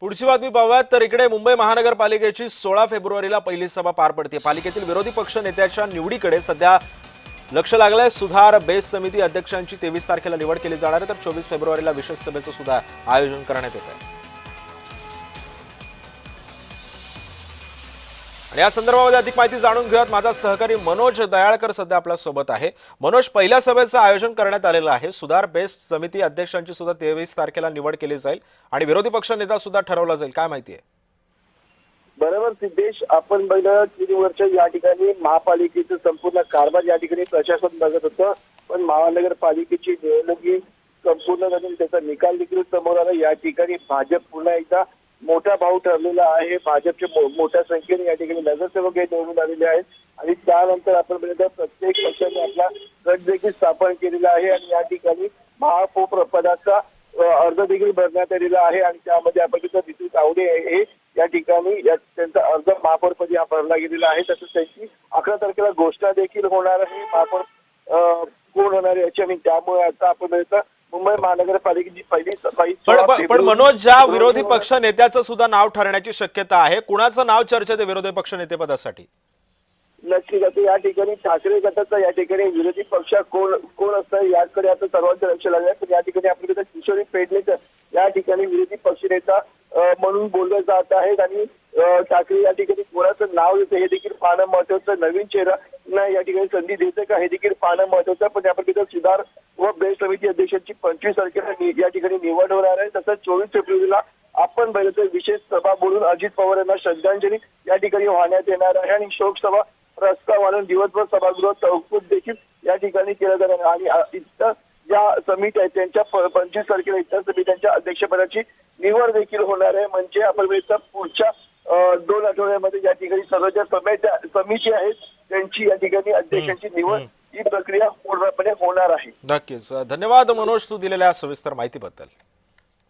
पुढची बातमी पाहूयात तर इकडे मुंबई महानगरपालिकेची 16 फेब्रुवारीला पहिली सभा पार पडते। पालिकेतील विरोधी पक्ष नेत्याच्या निवडीकडे सध्या लक्ष लागलंय। सुधार बेस्ट समिती अध्यक्षांची 23 तारखेला निवड केली जाणार आहे, तर 24 फेब्रुवारीला विशेष सभेचं सुद्धा आयोजन करण्यात येत आहे। आणि या संदर्भामध्ये अधिक माहिती जाणून घेऊयात। माझा सहकारी मनोज दयाळकर सध्या आपल्या सोबत आहे। मनोज, पहिल्या सभेचं आयोजन करण्यात आलेलं आहे। सुधार बेस्ट समिती अध्यक्षांची सुद्धा 23 तारखेला निवड केली जाईल आणि विरोधी पक्ष नेता सुद्धा ठरवला जाईल, काय माहिती आहे? बरोबर सिद्धेश, आपण पहिलं 3 वर्ष या ठिकाणी महापालिकेचं संपूर्ण कारभार या ठिकाणी प्रशासन बघत होतं, पण महानगरपालिकेची निवडणुकी संपूर्ण करून त्याचा निकाल देखील समोर आला। या ठिकाणी भाजप पुन्हा एकदा मोठा भाऊ ठरलेला आहे। भाजपचे मोठ्या संख्येने या ठिकाणी नगरसेवक हे निवडून आलेले आहेत आणि त्यानंतर आपण बघितलं प्रत्येक पक्षाने आपला गट देखील स्थापन केलेला आहे आणि या ठिकाणी महापौर पदाचा अर्ज देखील भरण्यात आलेला आहे आणि त्यामध्ये आपण बघितलं नितीन तावडे हे या ठिकाणी त्यांचा अर्ज महापौरपदी भरला गेलेला आहे। तसंच त्यांची 11 तारखेला घोषणा देखील होणार आहे महापौर कोण होणार याची, आणि त्यामुळे आता आपण बघितलं मुंबई महानगरपालिकेची पहिली सभा। पण मनोज, ज्या विरोधी पक्ष नेत्याचं सुद्धा नाव ठरण्याची शक्यता आहे, कुणाचं नाव चर्चेत आहे विरोधी पक्ष नेतेपदासाठी? नक्कीच आता या ठिकाणी ठाकरे गटाचा या ठिकाणी विरोधी पक्ष कोण असतं याकडे आता सर्वांचं लक्ष लागलं आहे। या ठिकाणी आपल्याकडे किशोरी पेडणेकर या ठिकाणी विरोधी पक्षनेता म्हणून बोलले जात आहेत आणि ठाकरे या ठिकाणी कोणाचं नाव देतं हे देखील पाहणं महत्वाचं। नवीन चेहरा या ठिकाणी संधी देतं का हे देखील पाहणं महत्वाचं। पण आपण सुधार व बेस्ट समिती अध्यक्षांची 25 तारखेला या ठिकाणी निवड होणार आहे। तसंच 24 फेब्रुवारीला आपण पाहिलं तर विशेष सभा बोलून अजित पवार यांना श्रद्धांजली या ठिकाणी वाहण्यात येणार आहे आणि शोक सभा रस्ता वाढून दिवसभर सभागृह तहकूब देखील या ठिकाणी केलं जाणार आणि इतर ज्या समित्या आहेत त्यांच्या 25 तारखेला इतर समित्यांच्या अध्यक्षपदाची निवड देखील होणार आहे। म्हणजे आपण पुढच्या 2 आठवड्यामध्ये या ठिकाणी सर्व ज्या समिती आहेत त्यांची या ठिकाणी अध्यक्षांची निवड ही प्रक्रिया पूर्णपणे होणार आहे। नक्कीच, धन्यवाद मनोज, तू दिलेल्या सविस्तर माहितीबद्दल।